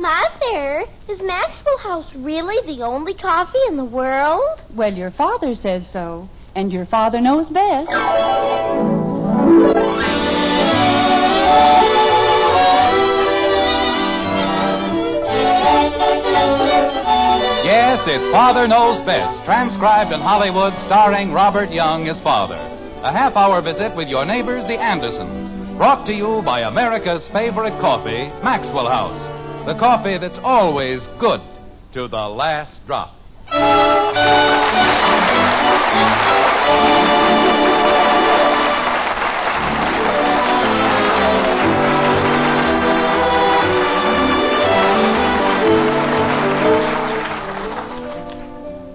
Mother, is Maxwell House really the only coffee in the world? Well, your father says so, and your father knows best. Yes, it's Father Knows Best, transcribed in Hollywood, starring Robert Young as father. A half-hour visit with your neighbors, the Andersons, brought to you by America's favorite coffee, Maxwell House. The coffee that's always good to the last drop.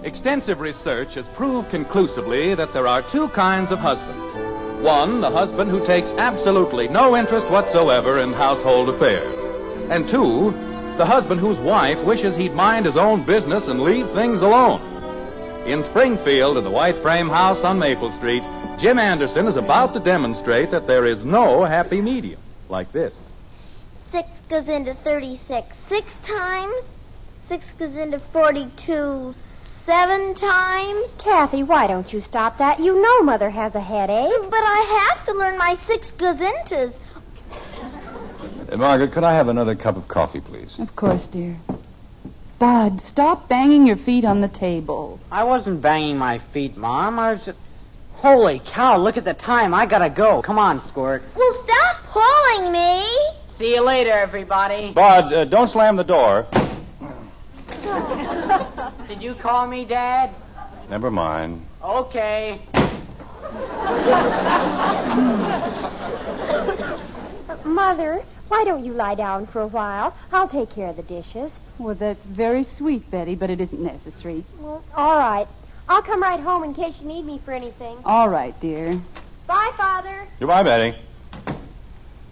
Extensive research has proved conclusively that there are two kinds of husbands. One, the husband who takes absolutely no interest whatsoever in household affairs. And two, the husband whose wife wishes he'd mind his own business and leave things alone. In Springfield, in the white frame house on Maple Street, Jim Anderson is about to demonstrate that there is no happy medium. Like this. 6 goes into 36 6 times. 6 goes into 42 7 times. Kathy, why don't you stop that? You know Mother has a headache. But I have to learn my 6 goes intos. Margaret, could I have another cup of coffee, please? Of course, dear. Bud, stop banging your feet on the table. I wasn't banging my feet, Mom. I was just... Holy cow, look at the time. I gotta go. Come on, Squirt. Well, stop pulling me. See you later, everybody. Bud, don't slam the door. Did you call me, Dad? Never mind. Okay. Mother, why don't you lie down for a while? I'll take care of the dishes. Well, that's very sweet, Betty, but it isn't necessary. Well, all right. I'll come right home in case you need me for anything. All right, dear. Bye, Father. Goodbye, Betty.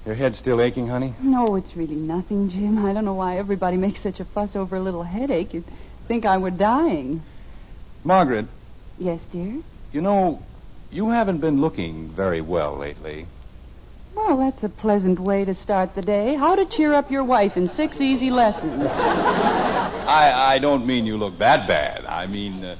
Your head still aching, honey? No, it's really nothing, Jim. I don't know why everybody makes such a fuss over a little headache. You'd think I were dying. Margaret. Yes, dear? You know, you haven't been looking very well lately. Well, that's a pleasant way to start the day. How to cheer up your wife in 6 easy lessons. I don't mean you look that bad. I mean,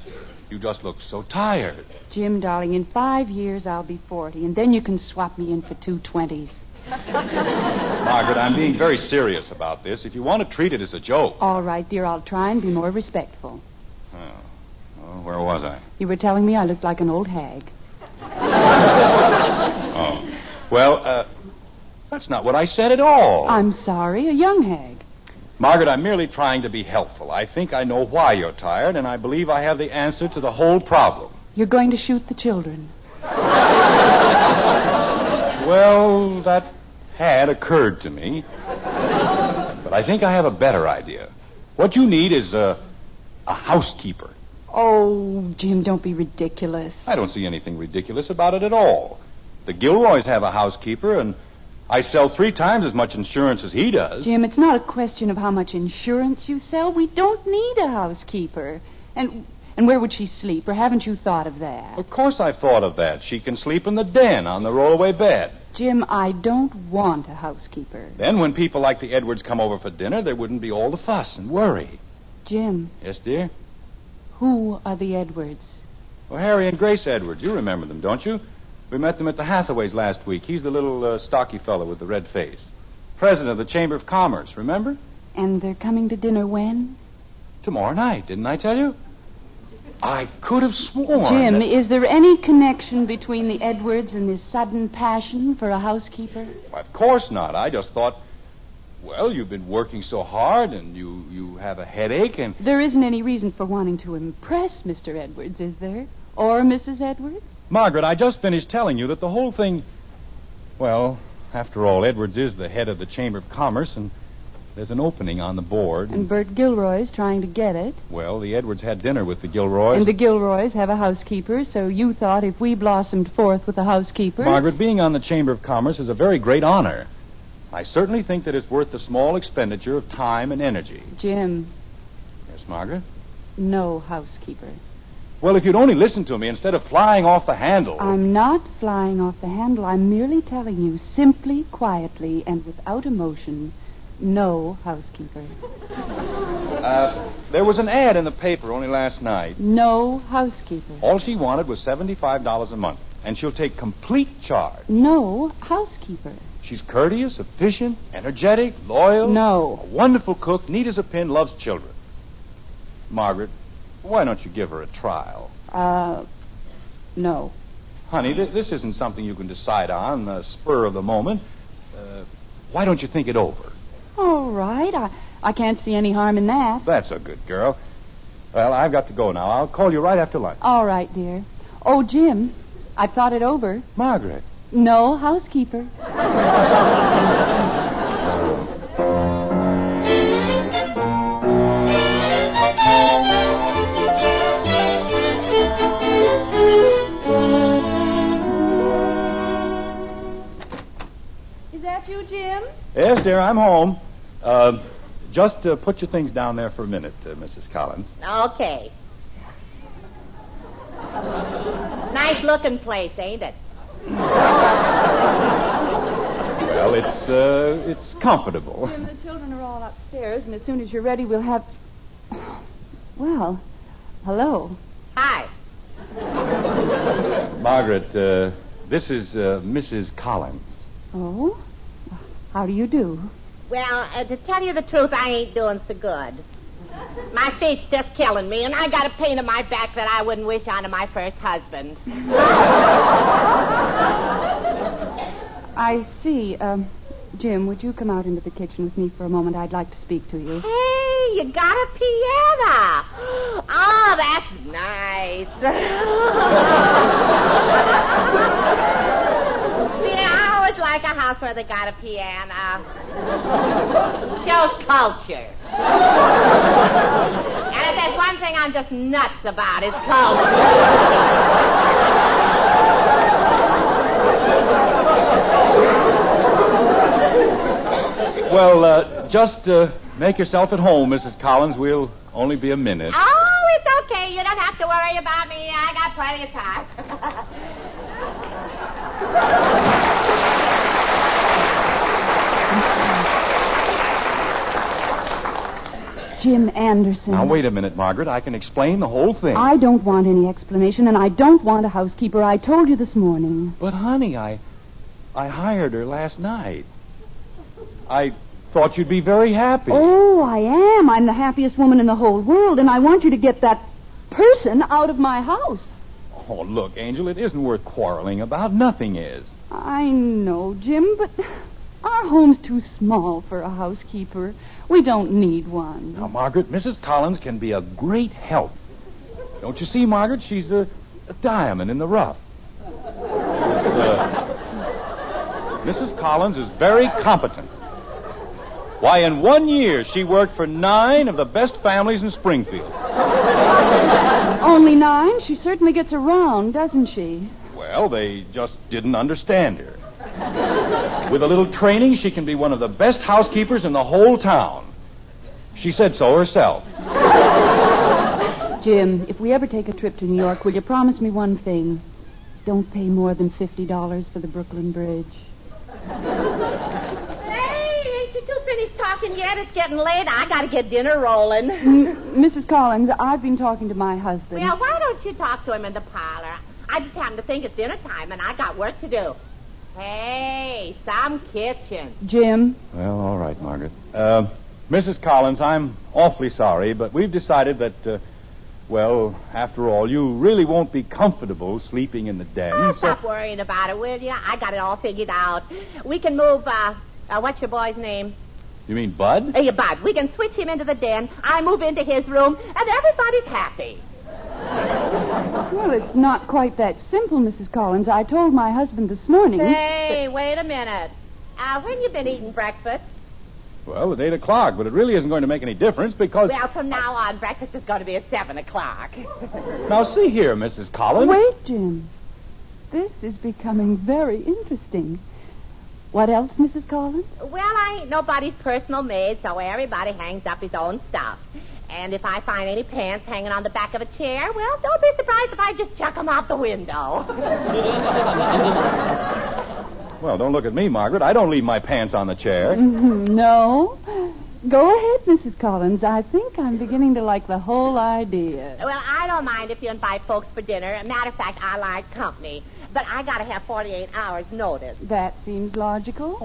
you just look so tired. Jim, darling, in 5 years I'll be 40, and then you can swap me in for 2 20s. Margaret, I'm being very serious about this. If you want to treat it as a joke. All right, dear, I'll try and be more respectful. Oh, where was I? You were telling me I looked like an old hag. Oh. Well, that's not what I said at all. I'm sorry, a young hag. Margaret, I'm merely trying to be helpful. I think I know why you're tired, and I believe I have the answer to the whole problem. You're going to shoot the children. Well, that had occurred to me. But I think I have a better idea. What you need is a housekeeper. Oh, Jim, don't be ridiculous. I don't see anything ridiculous about it at all. The Gilroys have a housekeeper, and I sell 3 times as much insurance as he does. Jim, it's not a question of how much insurance you sell. We don't need a housekeeper. And where would she sleep, or haven't you thought of that? Of course I've thought of that. She can sleep in the den on the rollaway bed. Jim, I don't want a housekeeper. Then when people like the Edwards come over for dinner, there wouldn't be all the fuss and worry. Jim. Yes, dear? Who are the Edwards? Well, Harry and Grace Edwards. You remember them, don't you? We met them at the Hathaways last week. He's the little stocky fellow with the red face. President of the Chamber of Commerce, remember? And they're coming to dinner when? Tomorrow night, didn't I tell you? I could have sworn. Jim, is there any connection between the Edwards and this sudden passion for a housekeeper? Well, of course not. I just thought, well, you've been working so hard and you have a headache and... There isn't any reason for wanting to impress Mr. Edwards, is there? Or Mrs. Edwards? Margaret, I just finished telling you that the whole thing... Well, after all, Edwards is the head of the Chamber of Commerce, and there's an opening on the board. And Bert Gilroy's trying to get it. Well, the Edwards had dinner with the Gilroys. And the Gilroys have a housekeeper, so you thought if we blossomed forth with a housekeeper... Margaret, being on the Chamber of Commerce is a very great honor. I certainly think that it's worth the small expenditure of time and energy. Jim. Yes, Margaret? No housekeeper. Well, if you'd only listen to me instead of flying off the handle... I'm not flying off the handle. I'm merely telling you, simply, quietly, and without emotion, No, housekeeper. There was an ad in the paper only last night. No, housekeeper. All she wanted was $75 a month, and she'll take complete charge. No, housekeeper. She's courteous, efficient, energetic, loyal. No. A wonderful cook, neat as a pin, loves children. Margaret, why don't you give her a trial? No. Honey, this isn't something you can decide on the spur of the moment. Why don't you think it over? All right. I can't see any harm in that. That's a good girl. Well, I've got to go now. I'll call you right after lunch. All right, dear. Oh, Jim, I've thought it over. Margaret. No, housekeeper. Is that you, Jim? Yes, dear, I'm home. Just put your things down there for a minute, Mrs. Collins. Okay. Nice looking place, ain't it? Well, it's comfortable. Jim, the children are all upstairs, and as soon as you're ready, we'll have... Well, hello. Hi. Margaret, this is Mrs. Collins. Oh? How do you do? Well, to tell you the truth, I ain't doing so good. My feet's just killing me, and I got a pain in my back that I wouldn't wish on to my first husband. I see. Jim, would you come out into the kitchen with me for a moment? I'd like to speak to you. Hey, you got a piano. Oh, that's nice. See, I always like a house where they got a piano. Shows culture. And if there's one thing I'm just nuts about, it's culture. Well, just make yourself at home, Mrs. Collins. We'll only be a minute. Oh, it's okay. You don't have to worry about me. I got plenty of time. Jim Anderson. Now, wait a minute, Margaret. I can explain the whole thing. I don't want any explanation, and I don't want a housekeeper. I told you this morning. But, honey, I hired her last night. I thought you'd be very happy. Oh, I am. I'm the happiest woman in the whole world, and I want you to get that person out of my house. Oh, look, Angel, it isn't worth quarreling about. Nothing is. I know, Jim, but our home's too small for a housekeeper. We don't need one. Now, Margaret, Mrs. Collins can be a great help. Don't you see, Margaret? She's a diamond in the rough. Mrs. Collins is very competent. Why, in 1 year, she worked for 9 of the best families in Springfield. Only 9? She certainly gets around, doesn't she? Well, they just didn't understand her. With a little training, she can be one of the best housekeepers in the whole town. She said so herself. Jim, if we ever take a trip to New York, will you promise me one thing? Don't pay more than $50 for the Brooklyn Bridge. Hey, ain't you two finished talking yet? It's getting late. I got to get dinner rolling. Mrs. Collins, I've been talking to my husband. Well, why don't you talk to him in the parlor? I just happen to think it's dinner time, and I got work to do. Hey, some kitchen. Jim? Well, all right, Margaret. Mrs. Collins, I'm awfully sorry, but we've decided that, well, after all, you really won't be comfortable sleeping in the den. Oh, stop worrying about it, will you? I got it all figured out. We can move, what's your boy's name? You mean Bud? Hey, Bud. We can switch him into the den. I move into his room, and everybody's happy. Well, it's not quite that simple, Mrs. Collins. I told my husband this morning. Hey, wait a minute. When you been eating breakfast? Well, at 8 o'clock, but it really isn't going to make any difference because... Well, from now on, breakfast is going to be at 7 o'clock. Now, see here, Mrs. Collins. Wait, Jim. This is becoming very interesting. What else, Mrs. Collins? Well, I ain't nobody's personal maid, so everybody hangs up his own stuff. And if I find any pants hanging on the back of a chair, well, don't be surprised if I just chuck them out the window. Well, don't look at me, Margaret. I don't leave my pants on the chair. No. Go ahead, Mrs. Collins. I think I'm beginning to like the whole idea. Well, I don't mind if you invite folks for dinner. Matter of fact, I like company. But I got to have 48 hours notice. That seems logical.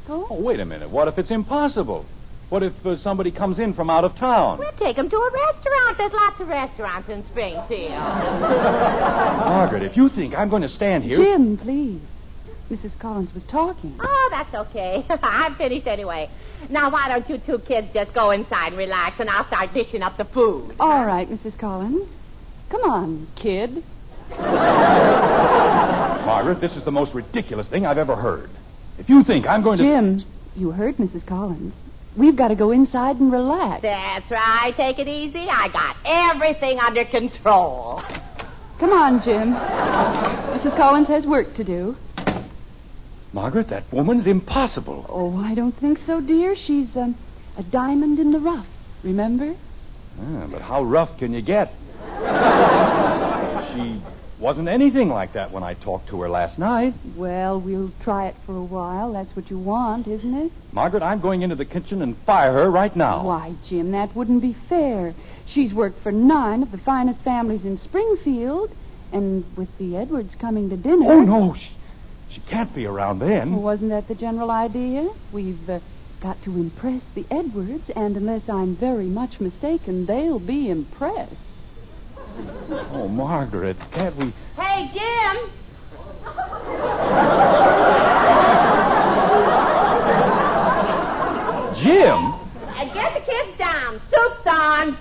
Oh, wait a minute. What if it's impossible? What if somebody comes in from out of town? We'll take them to a restaurant. There's lots of restaurants in Springfield. Margaret, if you think I'm going to stand here... Jim, please. Mrs. Collins was talking. Oh, that's okay. I'm finished anyway. Now, why don't you two kids just go inside and relax, and I'll start dishing up the food. All right, Mrs. Collins. Come on, kid. Margaret, this is the most ridiculous thing I've ever heard. If you think I'm going to... Jim, you heard Mrs. Collins. We've got to go inside and relax. That's right. Take it easy. I got everything under control. Come on, Jim. Mrs. Collins has work to do. Margaret, that woman's impossible. Oh, I don't think so, dear. She's a diamond in the rough, remember? But how rough can you get? She wasn't anything like that when I talked to her last night. Well, we'll try it for a while. That's what you want, isn't it? Margaret, I'm going into the kitchen and fire her right now. Why, Jim, that wouldn't be fair. She's worked for 9 of the finest families in Springfield, and with the Edwards coming to dinner... Oh, no, she can't be around then. Well, wasn't that the general idea? We've got to impress the Edwards, and unless I'm very much mistaken, they'll be impressed. Oh, Margaret, can't we... Hey, Jim! Jim? Get the kids down. Soup's on.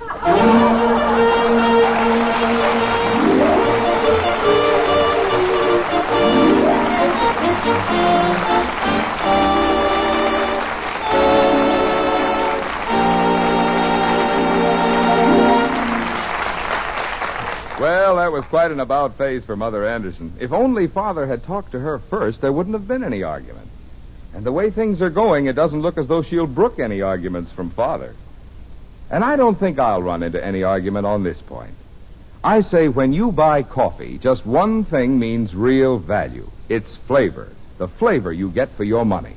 Well, that was quite an about face for Mother Anderson. If only Father had talked to her first, there wouldn't have been any argument. And the way things are going, it doesn't look as though she'll brook any arguments from Father. And I don't think I'll run into any argument on this point. I say when you buy coffee, just one thing means real value. It's flavor. The flavor you get for your money.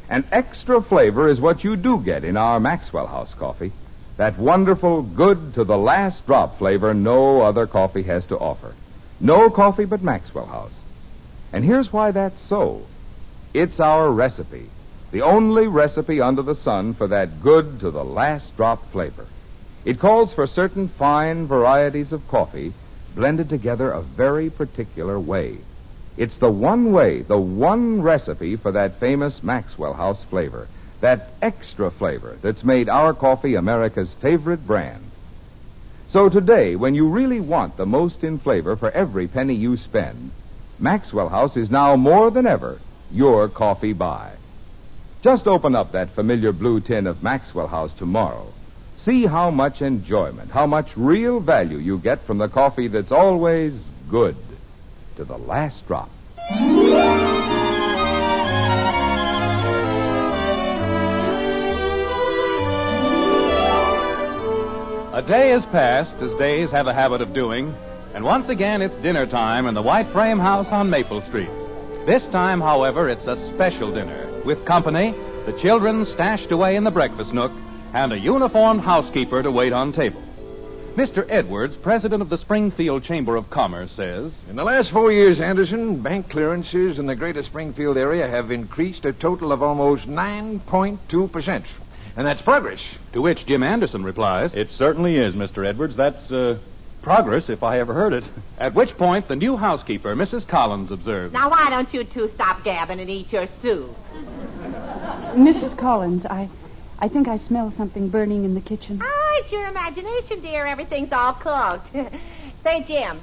And extra flavor is what you do get in our Maxwell House coffee. That wonderful, good to the last drop flavor no other coffee has to offer. No coffee but Maxwell House. And here's why that's so. It's our recipe. The only recipe under the sun for that good to the last drop flavor. It calls for certain fine varieties of coffee blended together a very particular way. It's the one way, the one recipe for that famous Maxwell House flavor. That extra flavor that's made our coffee America's favorite brand. So today, when you really want the most in flavor for every penny you spend, Maxwell House is now more than ever your coffee buy. Just open up that familiar blue tin of Maxwell House tomorrow. See how much enjoyment, how much real value you get from the coffee that's always good to the last drop. A day has passed, as days have a habit of doing, and once again it's dinner time in the White Frame House on Maple Street. This time, however, it's a special dinner, with company, the children stashed away in the breakfast nook, and a uniformed housekeeper to wait on table. Mr. Edwards, president of the Springfield Chamber of Commerce, says... In the last 4 years, Anderson, bank clearances in the greater Springfield area have increased a total of almost 9.2%. And that's progress. To which Jim Anderson replies... It certainly is, Mr. Edwards. That's progress, if I ever heard it. At which point, the new housekeeper, Mrs. Collins, observed... Now, why don't you two stop gabbing and eat your soup? Mrs. Collins, I think I smell something burning in the kitchen. Oh, it's your imagination, dear. Everything's all cooked. Say, Jim.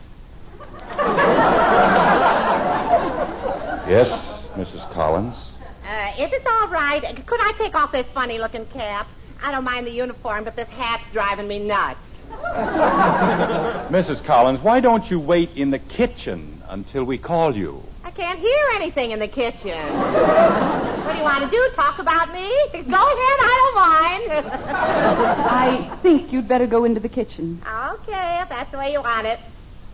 Yes, Mrs. Collins. If it's all right, could I take off this funny-looking cap? I don't mind the uniform, but this hat's driving me nuts. Mrs. Collins, why don't you wait in the kitchen until we call you? I can't hear anything in the kitchen. What do you want to do, talk about me? Go ahead, I don't mind. I think you'd better go into the kitchen. Okay, if that's the way you want it.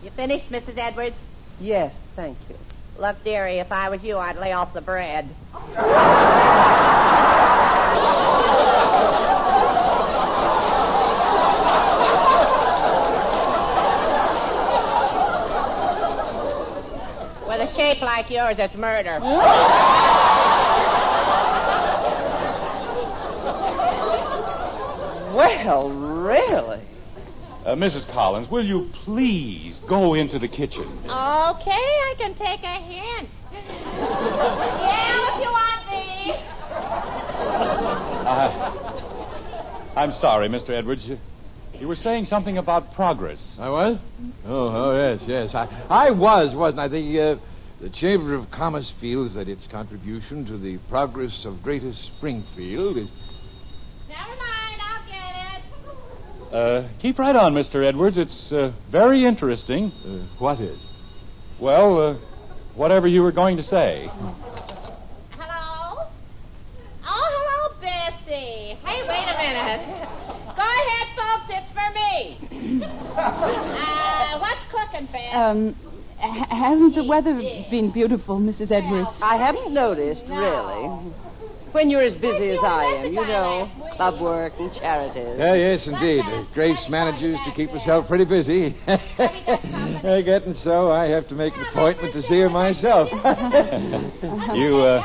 You finished, Mrs. Edwards? Yes, thank you. Look, dearie, if I was you, I'd lay off the bread. With a shape like yours, it's murder. Well, really? Mrs. Collins, will you please go into the kitchen? Okay, I can take a hint. Yeah, if you want me. I'm sorry, Mr. Edwards. You were saying something about progress. I was? Oh, yes. I wasn't I? The Chamber of Commerce feels that its contribution to the progress of Greater Springfield is... Never mind, I'll get it. Keep right on, Mr. Edwards. It's very interesting. What is? Well, whatever you were going to say. Hello? Oh, hello, Bessie. Hey, wait a minute. Go ahead, folks. It's for me. What's cooking, Bess? Hasn't the weather been beautiful, Mrs. Edwards? I haven't noticed, really. When you're as busy as I am, you know, club work and charities. Yes, indeed. Grace manages to keep herself pretty busy. Getting so, I have to make an appointment to see her myself. You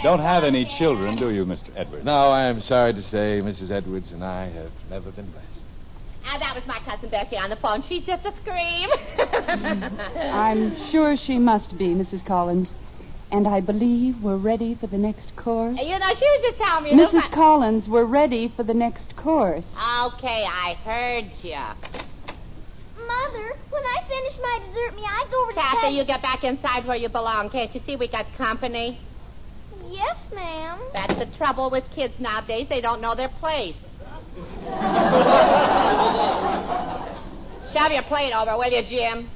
don't have any children, do you, Mr. Edwards? No, I am sorry to say Mrs. Edwards and I have never been blessed. That was my cousin Bessie on the phone. She's just a scream. I'm sure she must be, Mrs. Collins. And I believe we're ready for the next course. You know, she was just telling me... Mrs. Collins, we're ready for the next course. Okay, I heard you. Mother, when I finish my dessert, may I go over to Kathy, you get back inside where you belong. Can't you see we got company? Yes, ma'am. That's the trouble with kids nowadays. They don't know their place. Shove your plate over, will you, Jim?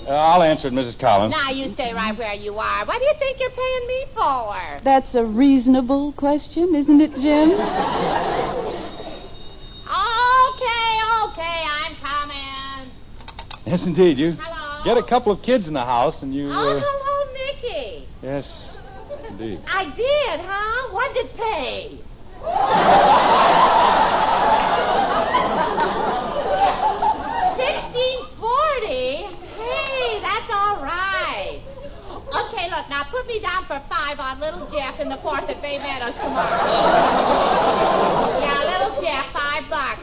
I'll answer it, Mrs. Collins. Now, you stay right where you are. What do you think you're paying me for? That's a reasonable question, isn't it, Jim? Okay, I'm coming. Yes, indeed. You Hello? get a couple of kids in the house and you... hello, Mickey. Yes, indeed. I did, huh? What did it pay? $16.40. Hey, that's all right. Okay, look, now put me down for $5 on Little Jeff in the 4th at Bay Meadows tomorrow. Yeah, Little Jeff, $5.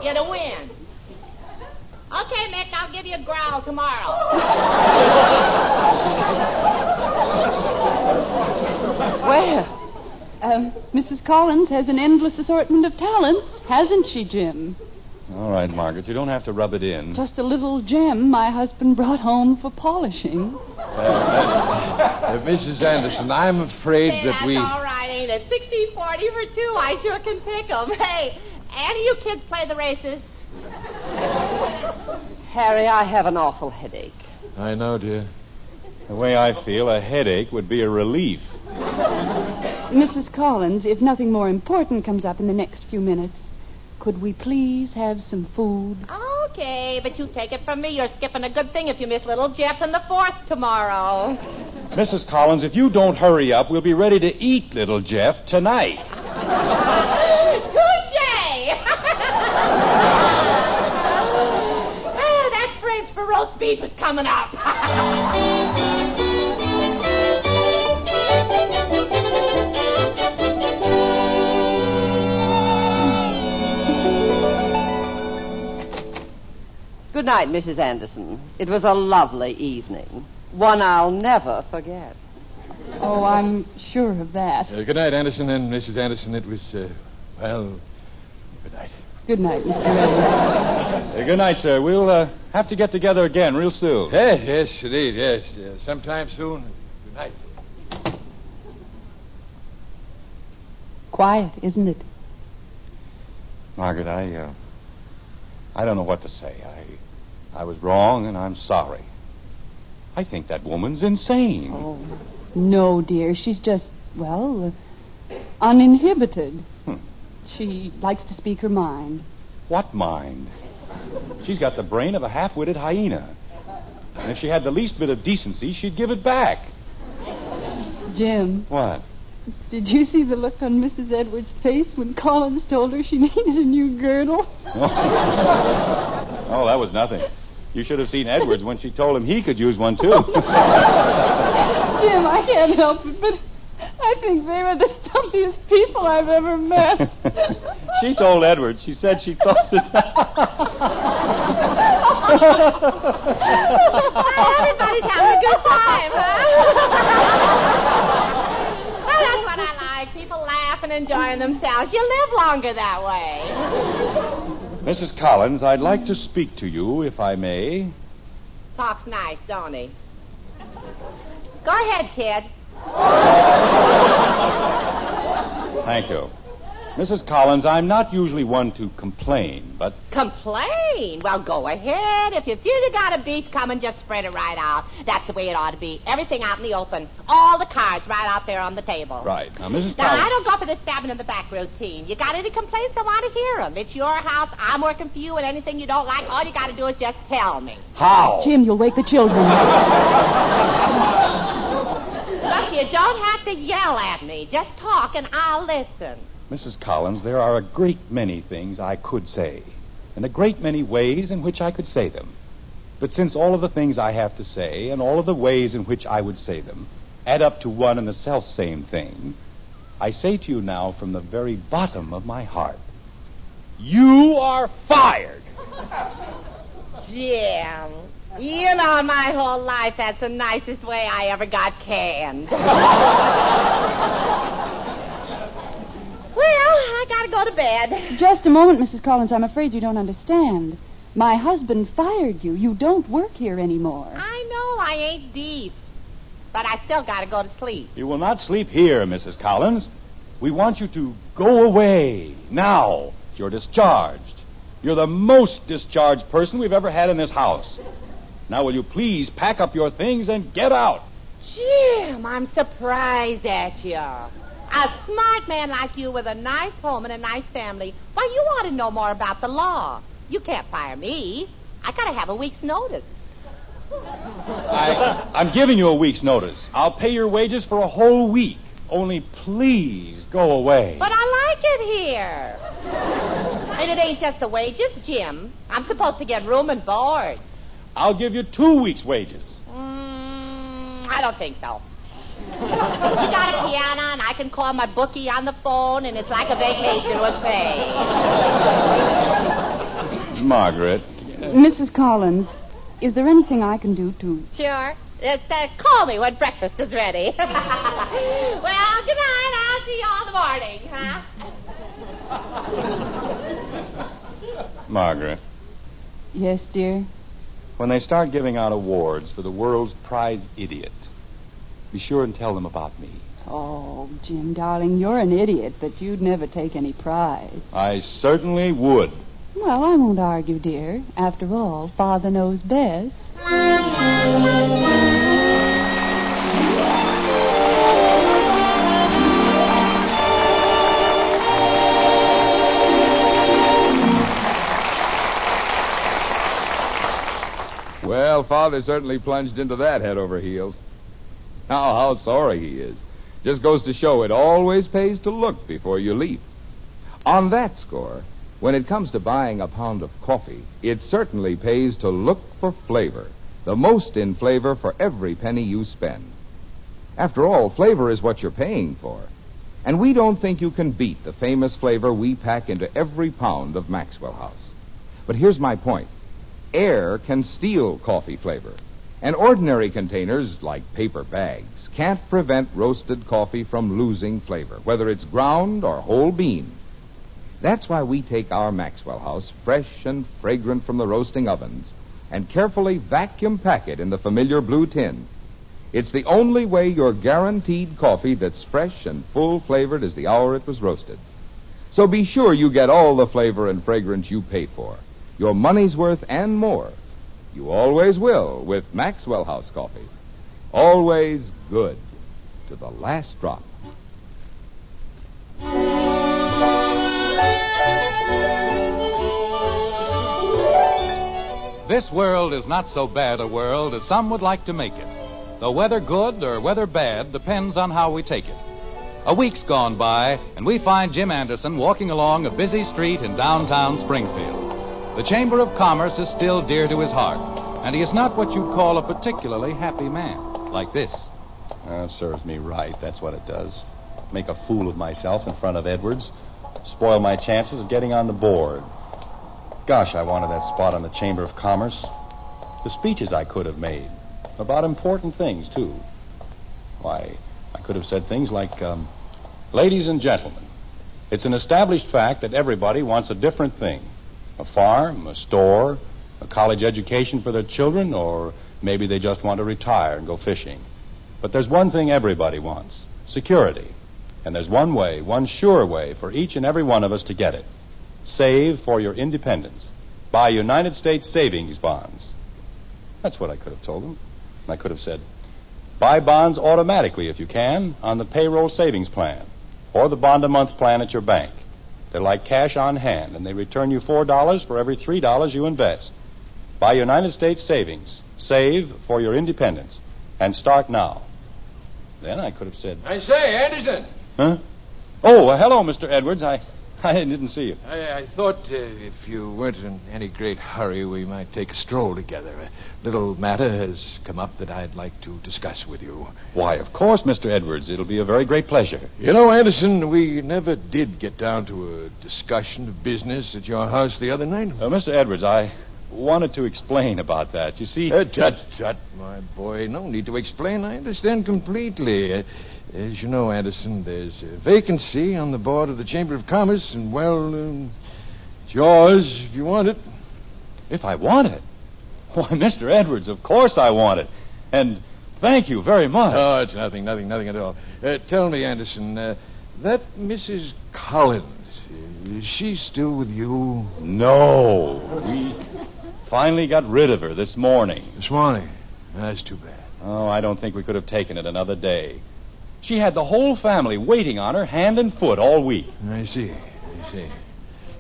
You're to win. Okay, Mick, I'll give you a growl tomorrow. Well, Mrs. Collins has an endless assortment of talents, hasn't she, Jim? All right, Margaret, you don't have to rub it in. Just a little gem my husband brought home for polishing. Mrs. Anderson, I'm afraid that we... That's all right, ain't it? $16.40 for two. I sure can pick 'em. Hey, any of you kids play the races? Harry, I have an awful headache. I know, dear. The way I feel, a headache would be a relief. Mrs. Collins, if nothing more important comes up in the next few minutes, could we please have some food? Okay, but you take it from me. You're skipping a good thing if you miss Little Jeff in the 4th tomorrow. Mrs. Collins, if you don't hurry up, we'll be ready to eat Little Jeff tonight. Touche! That French for roast beef is coming up. Good night, Mrs. Anderson. It was a lovely evening. One I'll never forget. Oh, I'm sure of that. Good night, Anderson and Mrs. Anderson. It was, good night. Good night, Mr. Edwards. Good night, sir. We'll have to get together again real soon. Yes, indeed, yes. Sometime soon. Good night. Quiet, isn't it? Margaret, I don't know what to say. I was wrong, and I'm sorry. I think that woman's insane. Oh, no, dear. She's just, well, uninhibited. She likes to speak her mind. What mind? She's got the brain of a half-witted hyena. And if she had the least bit of decency, she'd give it back. Jim. What? Did you see the look on Mrs. Edwards' face when Collins told her she needed a new girdle? Oh, that was nothing. You should have seen Edwards when she told him he could use one, too. Jim, I can't help it, but I think they were the stumpiest people I've ever met. She told Edwards. She said she thought that... Everybody's having a good time, huh? Well, that's what I like. People laugh and enjoying themselves. You live longer that way. Mrs. Collins, I'd like to speak to you, if I may. Talks nice, don't he? Go ahead, kid. Thank you. Mrs. Collins, I'm not usually one to complain, but... Complain? Well, go ahead. If you feel you got a beef coming, just spread it right out. That's the way it ought to be. Everything out in the open. All the cards right out there on the table. Right. Now, Mrs. Now, Collins... I don't go for the stabbing in the back routine. You got any complaints, I want to hear them. It's your house. I'm working for you, and anything you don't like, all you got to do is just tell me. How? Jim, you'll wake the children. Look, you don't have to yell at me. Just talk, and I'll listen. Mrs. Collins, there are a great many things I could say, and a great many ways in which I could say them. But since all of the things I have to say, and all of the ways in which I would say them, add up to one and the self-same thing, I say to you now from the very bottom of my heart, you are fired! Jim, you know my whole life that's the nicest way I ever got canned. Well, I gotta go to bed. Just a moment, Mrs. Collins. I'm afraid you don't understand. My husband fired you. You don't work here anymore. I know I ain't deep, but I still gotta go to sleep. You will not sleep here, Mrs. Collins. We want you to go away now. You're discharged. You're the most discharged person we've ever had in this house. Now, will you please pack up your things and get out? Jim, I'm surprised at you. A smart man like you with a nice home and a nice family. Why, you ought to know more about the law. You can't fire me. I gotta have a week's notice. I'm giving you a week's notice. I'll pay your wages for a whole week. Only please go away. But I like it here. And it ain't just the wages, Jim. I'm supposed to get room and board. I'll give you 2 weeks' wages. I don't think so. You got a piano, and I can call my bookie on the phone, and it's like a vacation with pay. Margaret. Mrs. Collins, is there anything I can do to... Sure. Just call me when breakfast is ready. Well, good night. I'll see you all in the morning, huh? Margaret. Yes, dear? When they start giving out awards for the world's prize idiot, be sure and tell them about me. Oh, Jim, darling, you're an idiot, but you'd never take any prize. I certainly would. Well, I won't argue, dear. After all, Father knows best. Well, Father certainly plunged into that head over heels. Now, how sorry he is. Just goes to show it always pays to look before you leap. On that score, when it comes to buying a pound of coffee, it certainly pays to look for flavor. The most in flavor for every penny you spend. After all, flavor is what you're paying for. And we don't think you can beat the famous flavor we pack into every pound of Maxwell House. But here's my point. Air can steal coffee flavor. And ordinary containers, like paper bags, can't prevent roasted coffee from losing flavor, whether it's ground or whole bean. That's why we take our Maxwell House, fresh and fragrant from the roasting ovens, and carefully vacuum pack it in the familiar blue tin. It's the only way you're guaranteed coffee that's fresh and full-flavored as the hour it was roasted. So be sure you get all the flavor and fragrance you paid for, your money's worth and more. You always will with Maxwell House coffee. Always good to the last drop. This world is not so bad a world as some would like to make it. Though whether good or whether bad depends on how we take it. A week's gone by, and we find Jim Anderson walking along a busy street in downtown Springfield. The Chamber of Commerce is still dear to his heart, and he is not what you'd call a particularly happy man, like this. It serves me right, that's what it does. Make a fool of myself in front of Edwards. Spoil my chances of getting on the board. Gosh, I wanted that spot on the Chamber of Commerce. The speeches I could have made. About important things, too. Why, I could have said things like, ladies and gentlemen, it's an established fact that everybody wants a different thing. A farm, a store, a college education for their children, or maybe they just want to retire and go fishing. But there's one thing everybody wants, security. And there's one way, one sure way for each and every one of us to get it. Save for your independence. Buy United States savings bonds. That's what I could have told them. I could have said, buy bonds automatically if you can on the payroll savings plan or the bond-a-month plan at your bank. They're like cash on hand, and they return you $4 for every $3 you invest. Buy United States savings. Save for your independence. And start now. Then I could have said... I say, Anderson! Huh? Oh, hello, Mr. Edwards. I didn't see you. I thought if you weren't in any great hurry, we might take a stroll together. A little matter has come up that I'd like to discuss with you. Why, of course, Mr. Edwards. It'll be a very great pleasure. You know, Anderson, we never did get down to a discussion of business at your house the other night. Mr. Edwards, I wanted to explain about that. You see... Tut, my boy. No need to explain. I understand completely. As you know, Anderson, there's a vacancy on the board of the Chamber of Commerce, and, well, it's yours if you want it. If I want it? Why, Mr. Edwards, of course I want it. And thank you very much. Oh, it's nothing at all. Tell me, Anderson, that Mrs. Collins, is she still with you? No. We finally got rid of her this morning. This morning? That's too bad. Oh, I don't think we could have taken it another day. She had the whole family waiting on her hand and foot all week. I see.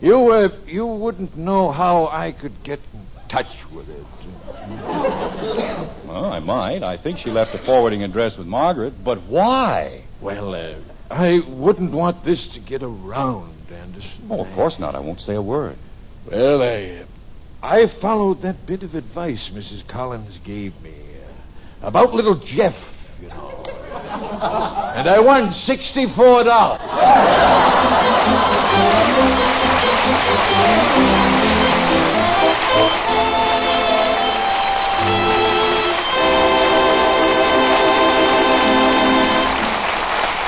You wouldn't know how I could get in touch with it. Well, I might. I think she left a forwarding address with Margaret, but why? Well, I wouldn't want this to get around, Anderson. Oh, of course not. I won't say a word. Well, I followed that bit of advice Mrs. Collins gave me about little Jeff, you know. And I won $64.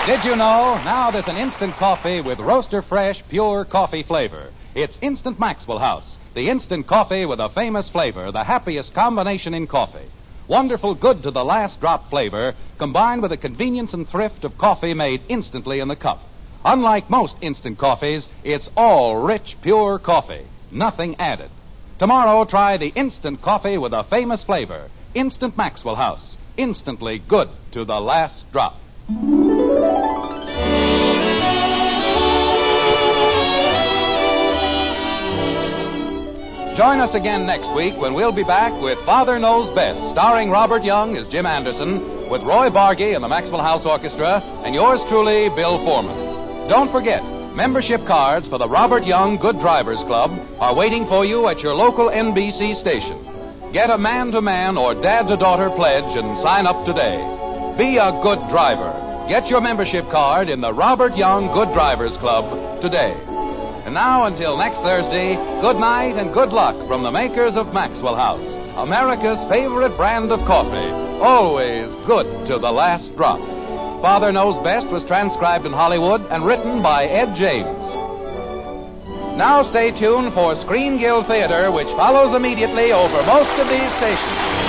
Did you know? Now there's an instant coffee with roaster fresh, pure coffee flavor. It's Instant Maxwell House, the instant coffee with a famous flavor, the happiest combination in coffee. Wonderful, good to the last drop flavor, combined with the convenience and thrift of coffee made instantly in the cup. Unlike most instant coffees, it's all rich, pure coffee. Nothing added. Tomorrow, try the instant coffee with a famous flavor. Instant Maxwell House. Instantly good to the last drop. Join us again next week when we'll be back with Father Knows Best, starring Robert Young as Jim Anderson, with Roy Bargy and the Maxwell House Orchestra, and yours truly, Bill Foreman. Don't forget, membership cards for the Robert Young Good Drivers Club are waiting for you at your local NBC station. Get a man-to-man or dad-to-daughter pledge and sign up today. Be a good driver. Get your membership card in the Robert Young Good Drivers Club today. And now, until next Thursday, good night and good luck from the makers of Maxwell House, America's favorite brand of coffee, always good to the last drop. Father Knows Best was transcribed in Hollywood and written by Ed James. Now stay tuned for Screen Guild Theater, which follows immediately over most of these stations.